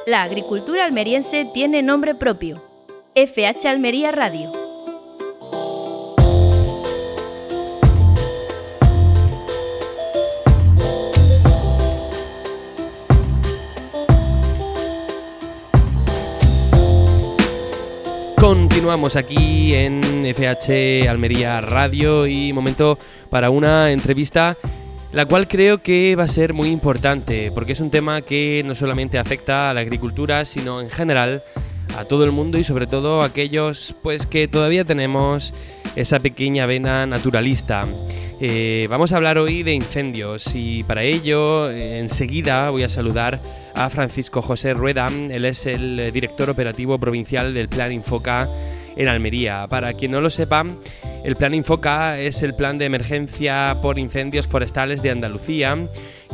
La agricultura almeriense tiene nombre propio: FH Almería Radio. Continuamos aquí en FH Almería Radio y momento para una entrevista la cual creo que va a ser muy importante porque es un tema que no solamente afecta a la agricultura sino en general a todo el mundo y sobre todo a aquellos pues que todavía tenemos esa pequeña vena naturalista. Vamos a hablar hoy de incendios y para ello enseguida voy a saludar a Francisco José Rueda. Él es el director operativo provincial del Plan Infoca en Almería. Para quien no lo sepa, el Plan Infoca es el plan de emergencia por incendios forestales de Andalucía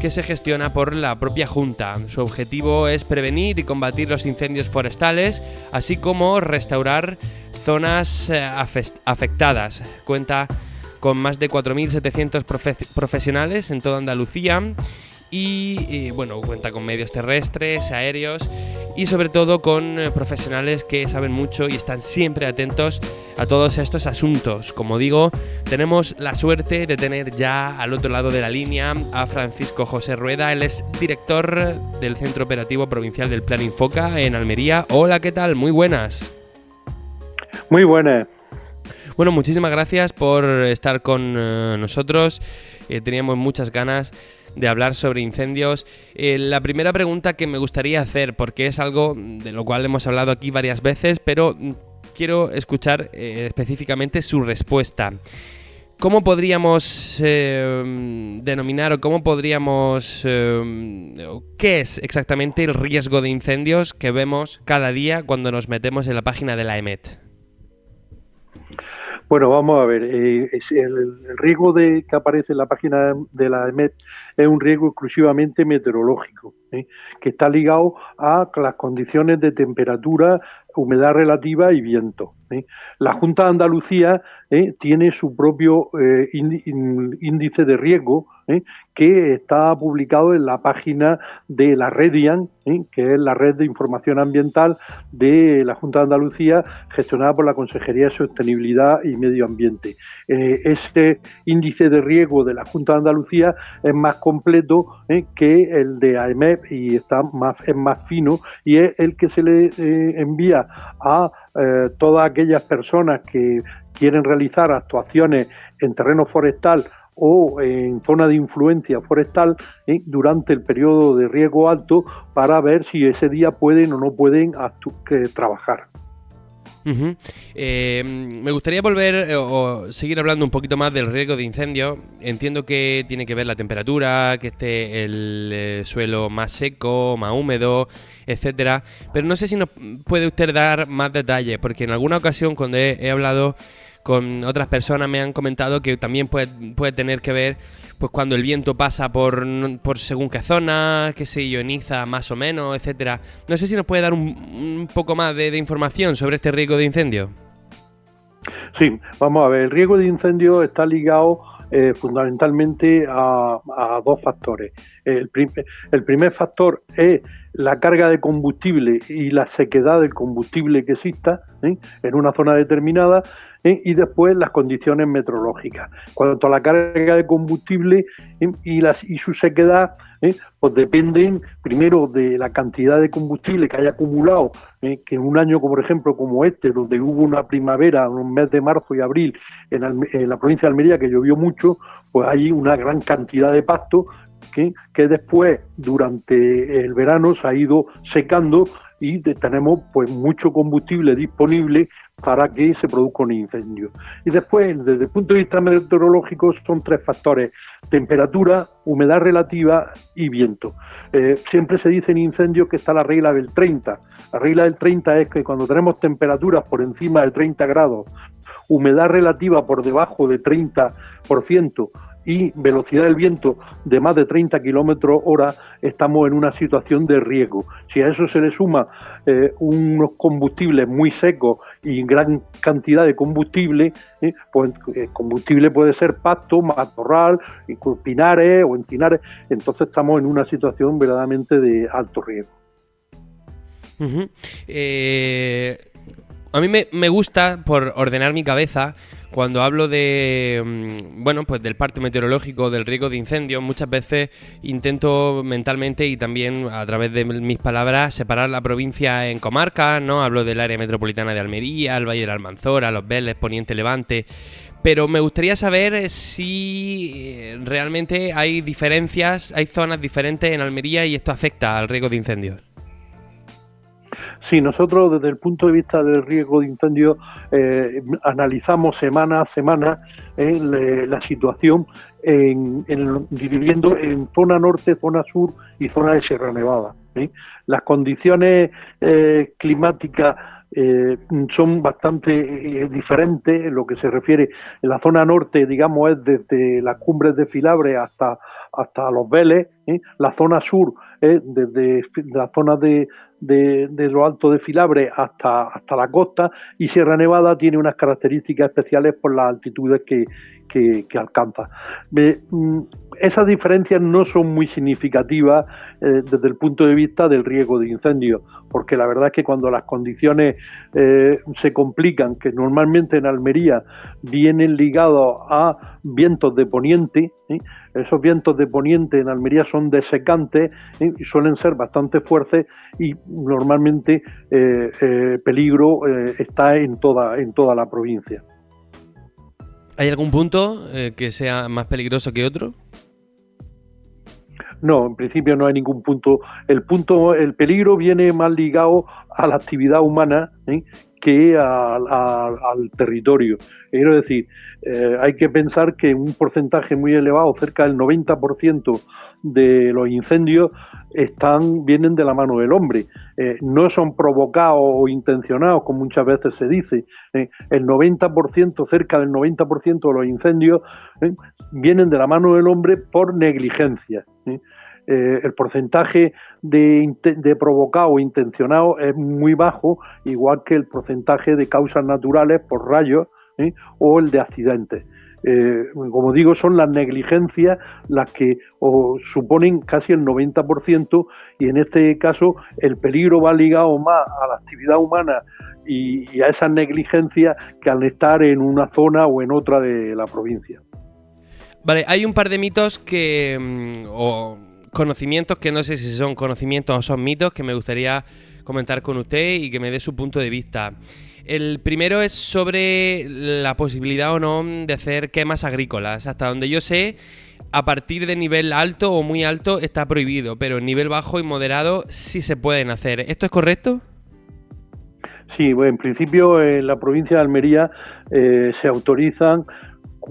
que se gestiona por la propia Junta. Su objetivo es prevenir y combatir los incendios forestales, así como restaurar zonas afectadas. Cuenta con más de 4.700 profesionales en toda Andalucía y cuenta con medios terrestres, aéreos y sobre todo con profesionales que saben mucho y están siempre atentos a todos estos asuntos. Como digo, tenemos la suerte de tener ya al otro lado de la línea a Francisco José Rueda. Él es director del Centro Operativo Provincial del Plan Infoca en Almería. Hola, ¿qué tal? Muy buenas. Muy buenas. Bueno, muchísimas gracias por estar con nosotros. Teníamos muchas ganas de hablar sobre incendios. La primera pregunta que me gustaría hacer, porque es algo de lo cual hemos hablado aquí varias veces, pero quiero escuchar específicamente su respuesta. ¿Cómo podríamos denominar o cómo podríamos... qué es exactamente el riesgo de incendios que vemos cada día cuando nos metemos en la página de la EMET? Bueno, vamos a ver, el riesgo que aparece en la página de la EMET es un riesgo exclusivamente meteorológico, que está ligado a las condiciones de temperatura, humedad relativa y viento. La Junta de Andalucía tiene su propio índice de riesgo, que está publicado en la página de la REDIAN, que es la Red de Información Ambiental de la Junta de Andalucía, gestionada por la Consejería de Sostenibilidad y Medio Ambiente. Este índice de riesgo de la Junta de Andalucía es más completo que el de AEMET y es más fino, y es el que se le envía a todas aquellas personas que quieren realizar actuaciones en terreno forestal o en zona de influencia forestal durante el periodo de riesgo alto para ver si ese día pueden o no pueden trabajar. Uh-huh. Me gustaría volver o seguir hablando un poquito más del riesgo de incendio. Entiendo que tiene que ver la temperatura, que esté el suelo más seco, más húmedo, etcétera. Pero no sé si nos puede usted dar más detalles, porque en alguna ocasión cuando he hablado con otras personas me han comentado que también puede tener que ver pues cuando el viento pasa por según qué zona, que se ioniza más o menos, etcétera. No sé si nos puede dar un poco más de información sobre este riesgo de incendio. Sí, vamos a ver, el riesgo de incendio está ligado fundamentalmente a dos factores. El primer factor es la carga de combustible y la sequedad del combustible que exista en una zona determinada, y después las condiciones meteorológicas. Cuanto a la carga de combustible y su sequedad, pues dependen primero de la cantidad de combustible que haya acumulado, que en un año, por ejemplo, como este, donde hubo una primavera, en un mes de marzo y abril, en la provincia de Almería, que llovió mucho, pues hay una gran cantidad de pasto que después, durante el verano, se ha ido secando y tenemos pues mucho combustible disponible para que se produzca un incendio. Y después, desde el punto de vista meteorológico, son tres factores: temperatura, humedad relativa y viento. Siempre se dice en incendios que está la regla del 30. La regla del 30 es que cuando tenemos temperaturas por encima de 30 grados, humedad relativa por debajo de 30% y velocidad del viento de más de 30 kilómetros hora, estamos en una situación de riesgo. Si a eso se le suma unos combustibles muy secos y gran cantidad de combustible, pues el combustible puede ser pasto, matorral, pinares o encinares, entonces estamos en una situación verdaderamente de alto riesgo. Uh-huh. A mí me gusta, por ordenar mi cabeza, cuando hablo de, bueno, pues del parte meteorológico, del riesgo de incendios, muchas veces intento mentalmente y también a través de mis palabras separar la provincia en comarcas, ¿no? Hablo del área metropolitana de Almería, el Valle de la Almanzora, Los Vélez, Poniente, Levante. Pero me gustaría saber si realmente hay diferencias, hay zonas diferentes en Almería y esto afecta al riesgo de incendios. Sí, nosotros desde el punto de vista del riesgo de incendio analizamos semana a semana la situación dividiendo en zona norte, zona sur y zona de Sierra Nevada. Las condiciones climáticas son bastante diferentes en lo que se refiere. En la zona norte, digamos, es desde las cumbres de Filabre hasta Los Vélez. La zona sur es desde la zona de lo alto de Filabre hasta la costa, y Sierra Nevada tiene unas características especiales por las altitudes que alcanza. Esas diferencias no son muy significativas desde el punto de vista del riesgo de incendio, porque la verdad es que cuando las condiciones se complican, que normalmente en Almería vienen ligados a vientos de poniente, esos vientos de poniente en Almería son desecantes y suelen ser bastante fuertes, y normalmente peligro está en toda la provincia. ¿Hay algún punto que sea más peligroso que otro? No, en principio no hay ningún punto. El peligro viene más ligado a la actividad humana que al territorio. Quiero decir, hay que pensar que un porcentaje muy elevado, cerca del 90% de los incendios vienen de la mano del hombre. No son provocados o intencionados, como muchas veces se dice. El 90%, cerca del 90% de los incendios vienen de la mano del hombre por negligencia. El porcentaje de provocado o intencionado es muy bajo, igual que el porcentaje de causas naturales por rayos o el de accidentes. Como digo, son las negligencias las que suponen casi el 90%, y en este caso el peligro va ligado más a la actividad humana y a esas negligencias que al estar en una zona o en otra de la provincia. Vale, hay un par de mitos o conocimientos que no sé si son conocimientos o son mitos que me gustaría comentar con usted y que me dé su punto de vista. El primero es sobre la posibilidad o no de hacer quemas agrícolas. Hasta donde yo sé, a partir de nivel alto o muy alto está prohibido, pero en nivel bajo y moderado sí se pueden hacer. ¿Esto es correcto? Sí, bueno, en principio en la provincia de Almería se autorizan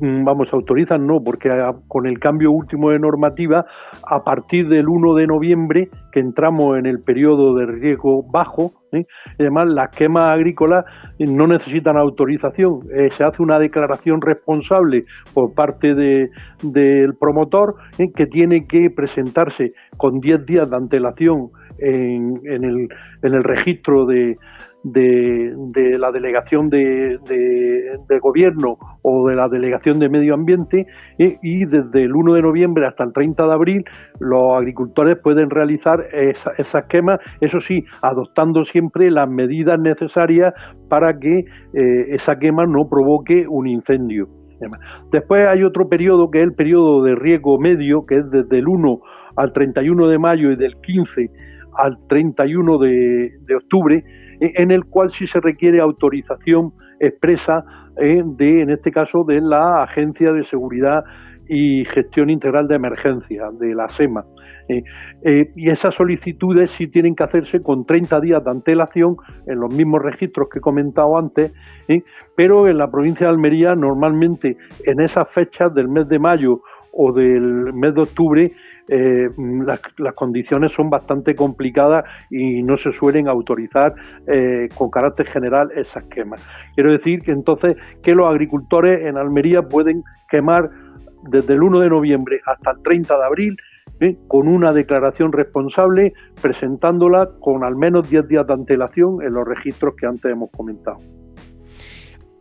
no, porque con el cambio último de normativa, a partir del 1 de noviembre, que entramos en el periodo de riesgo bajo, y además las quemas agrícolas no necesitan autorización, se hace una declaración responsable por parte del promotor, que tiene que presentarse con 10 días de antelación en el registro de la delegación de gobierno o de la delegación de medio ambiente, y desde el 1 de noviembre hasta el 30 de abril los agricultores pueden realizar esas quemas, eso sí, adoptando siempre las medidas necesarias para que esa quema no provoque un incendio. Después hay otro periodo, que es el periodo de riesgo medio, que es desde el 1 al 31 de mayo y del 15 al 31 de octubre, en el cual sí se requiere autorización expresa en este caso de la Agencia de Seguridad y Gestión Integral de Emergencias, de la SEMA. Y esas solicitudes sí tienen que hacerse con 30 días de antelación en los mismos registros que he comentado antes, pero en la provincia de Almería normalmente en esas fechas del mes de mayo o del mes de octubre las condiciones son bastante complicadas y no se suelen autorizar con carácter general esas quemas. Quiero decir que entonces que los agricultores en Almería pueden quemar desde el 1 de noviembre hasta el 30 de abril con una declaración responsable, presentándola con al menos 10 días de antelación en los registros que antes hemos comentado.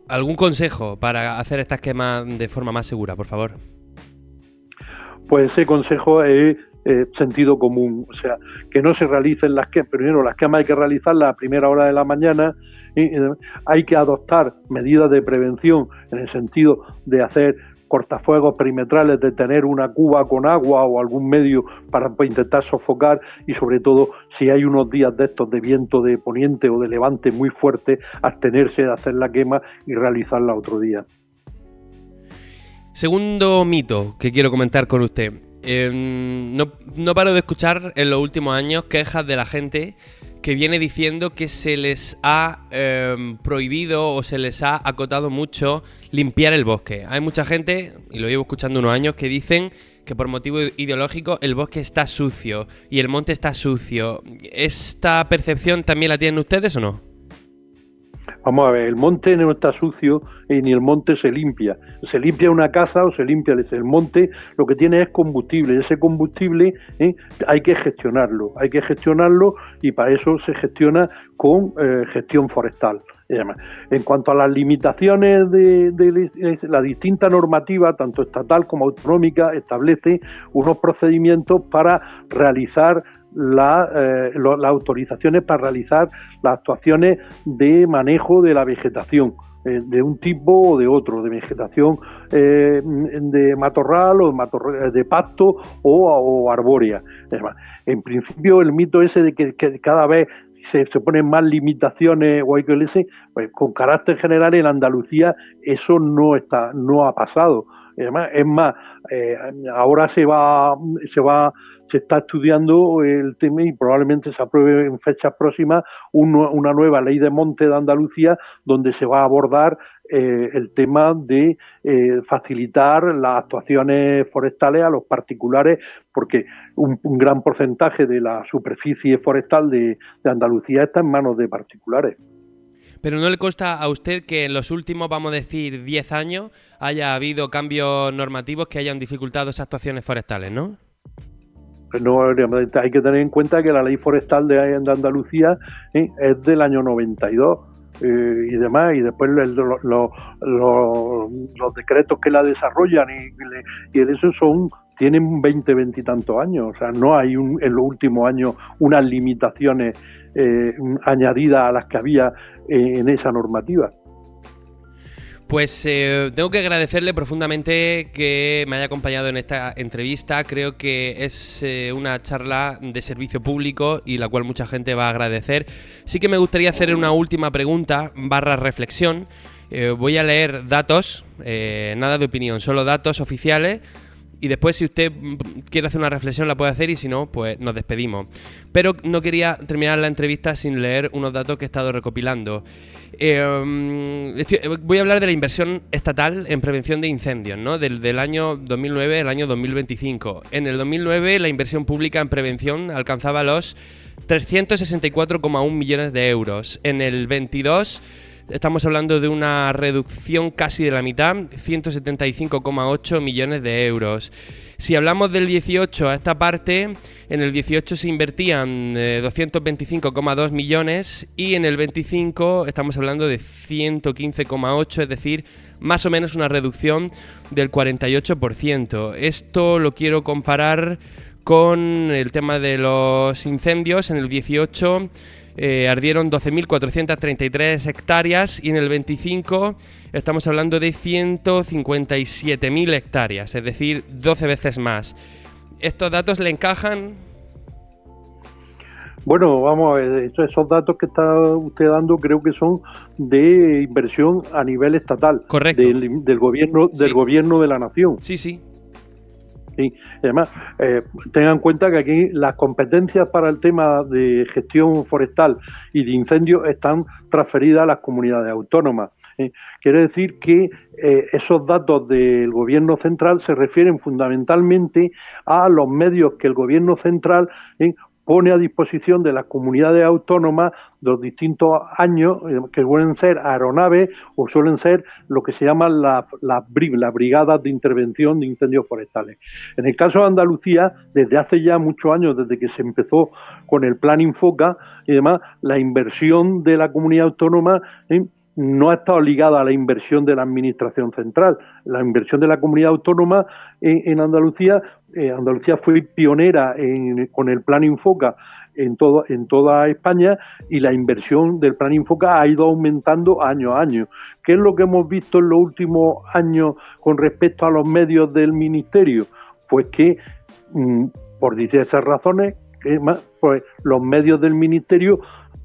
¿Algún consejo para hacer estas quemas de forma más segura, por favor? Pues ese consejo es sentido común. O sea, que no se realicen primero las quemas hay que realizarlas a primera hora de la mañana, hay que adoptar medidas de prevención en el sentido de hacer cortafuegos perimetrales, de tener una cuba con agua o algún medio para intentar sofocar, y sobre todo si hay unos días de estos de viento de poniente o de levante muy fuerte, abstenerse de hacer la quema y realizarla otro día. Segundo mito que quiero comentar con usted. No paro de escuchar en los últimos años quejas de la gente que viene diciendo que se les ha prohibido o se les ha acotado mucho limpiar el bosque. Hay mucha gente, y lo llevo escuchando unos años, que dicen que por motivo ideológico el bosque está sucio y el monte está sucio. ¿Esta percepción también la tienen ustedes o no? Vamos a ver, el monte no está sucio ni el monte se limpia. Se limpia una casa o se limpia el monte, lo que tiene es combustible. Ese combustible hay que gestionarlo y para eso se gestiona con gestión forestal. En cuanto a las limitaciones de la distinta normativa, tanto estatal como autonómica, establece unos procedimientos para realizar las autorizaciones para realizar las actuaciones de manejo de la vegetación, de un tipo o de otro, de vegetación de matorral o de pasto o arbórea. En principio, el mito ese de que cada vez se ponen más limitaciones o hay que leerse, pues con carácter general en Andalucía eso no ha pasado. Además, es más, ahora se está estudiando el tema y probablemente se apruebe en fechas próximas una nueva ley de monte de Andalucía donde se va a abordar el tema de facilitar las actuaciones forestales a los particulares, porque un gran porcentaje de la superficie forestal de Andalucía está en manos de particulares. Pero ¿no le consta a usted que en los últimos, vamos a decir, 10 años haya habido cambios normativos que hayan dificultado esas actuaciones forestales, no? No, hay que tener en cuenta que la ley forestal de Andalucía es del año 92 y demás, y después los decretos que la desarrollan y eso tienen 20 y tantos años. O sea, no hay en los últimos años unas limitaciones añadidas a las que había en esa normativa. Pues tengo que agradecerle profundamente que me haya acompañado en esta entrevista. Creo que es una charla de servicio público y la cual mucha gente va a agradecer. Sí que me gustaría hacer una última pregunta / reflexión. Voy a leer datos, nada de opinión, solo datos oficiales. Y después, si usted quiere hacer una reflexión, la puede hacer, y si no, pues nos despedimos. Pero no quería terminar la entrevista sin leer unos datos que he estado recopilando. Voy a hablar de la inversión estatal en prevención de incendios, ¿no? Del año 2009 al año 2025. En el 2009, la inversión pública en prevención alcanzaba los 364,1 millones de euros. En el 22... estamos hablando de una reducción casi de la mitad, 175,8 millones de euros. Si hablamos del 18 a esta parte, en el 18 se invertían 225,2 millones y en el 25 estamos hablando de 115,8, es decir, más o menos una reducción del 48%. Esto lo quiero comparar con el tema de los incendios. En el 18 ardieron 12.433 hectáreas y en el 25 estamos hablando de 157.000 hectáreas, es decir, 12 veces más. ¿Estos datos le encajan? Bueno, vamos a ver, esos datos que está usted dando creo que son de inversión a nivel estatal. Correcto. Del gobierno, Sí. Del gobierno de la nación. Sí, sí. Sí, además, tengan en cuenta que aquí las competencias para el tema de gestión forestal y de incendios están transferidas a las comunidades autónomas. Quiere decir que esos datos del gobierno central se refieren fundamentalmente a los medios que el gobierno central pone a disposición de las comunidades autónomas de los distintos años, que suelen ser aeronaves o suelen ser lo que se llaman las brigadas de intervención de incendios forestales. En el caso de Andalucía, desde hace ya muchos años, desde que se empezó con el plan Infoca y demás, la inversión de la comunidad autónoma no ha estado ligada a la inversión de la Administración central. La inversión de la comunidad autónoma en Andalucía, Andalucía fue pionera con el Plan Infoca en toda España, y la inversión del Plan Infoca ha ido aumentando año a año. ¿Qué es lo que hemos visto en los últimos años con respecto a los medios del Ministerio? Pues que, por diversas razones, pues los medios del Ministerio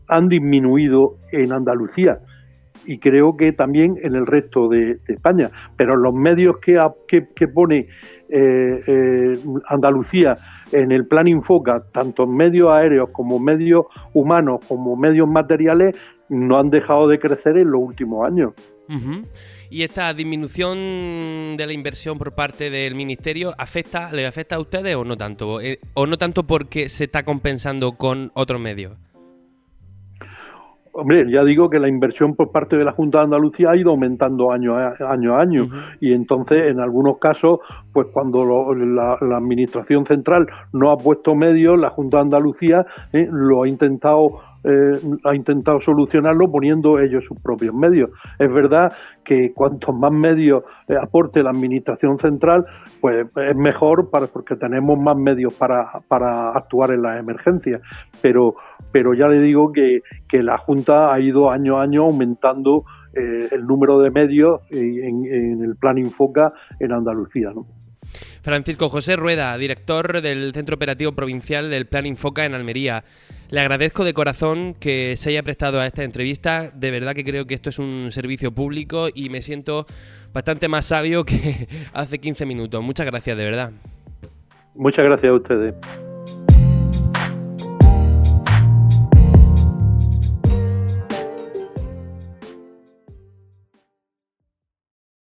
han disminuido en Andalucía, y creo que también en el resto de España. Pero los medios que pone Andalucía en el Plan Infoca, tanto medios aéreos como medios humanos como medios materiales, no han dejado de crecer en los últimos años. Uh-huh. ¿Y esta disminución de la inversión por parte del Ministerio le afecta a ustedes o no tanto? ¿O no tanto porque se está compensando con otros medios? Hombre, ya digo que la inversión por parte de la Junta de Andalucía ha ido aumentando año a año, uh-huh. Y entonces en algunos casos, pues cuando la Administración central no ha puesto medios, la Junta de Andalucía lo ha intentado solucionarlo poniendo ellos sus propios medios. Es verdad que cuantos más medios aporte la Administración central, pues es mejor porque tenemos más medios para actuar en las emergencias, pero ya le digo que la Junta ha ido año a año aumentando el número de medios en el Plan Infoca en Andalucía, ¿no? Francisco José Rueda, director del Centro Operativo Provincial del Plan Infoca en Almería. Le agradezco de corazón que se haya prestado a esta entrevista. De verdad que creo que esto es un servicio público y me siento bastante más sabio que hace 15 minutos. Muchas gracias, de verdad. Muchas gracias a ustedes.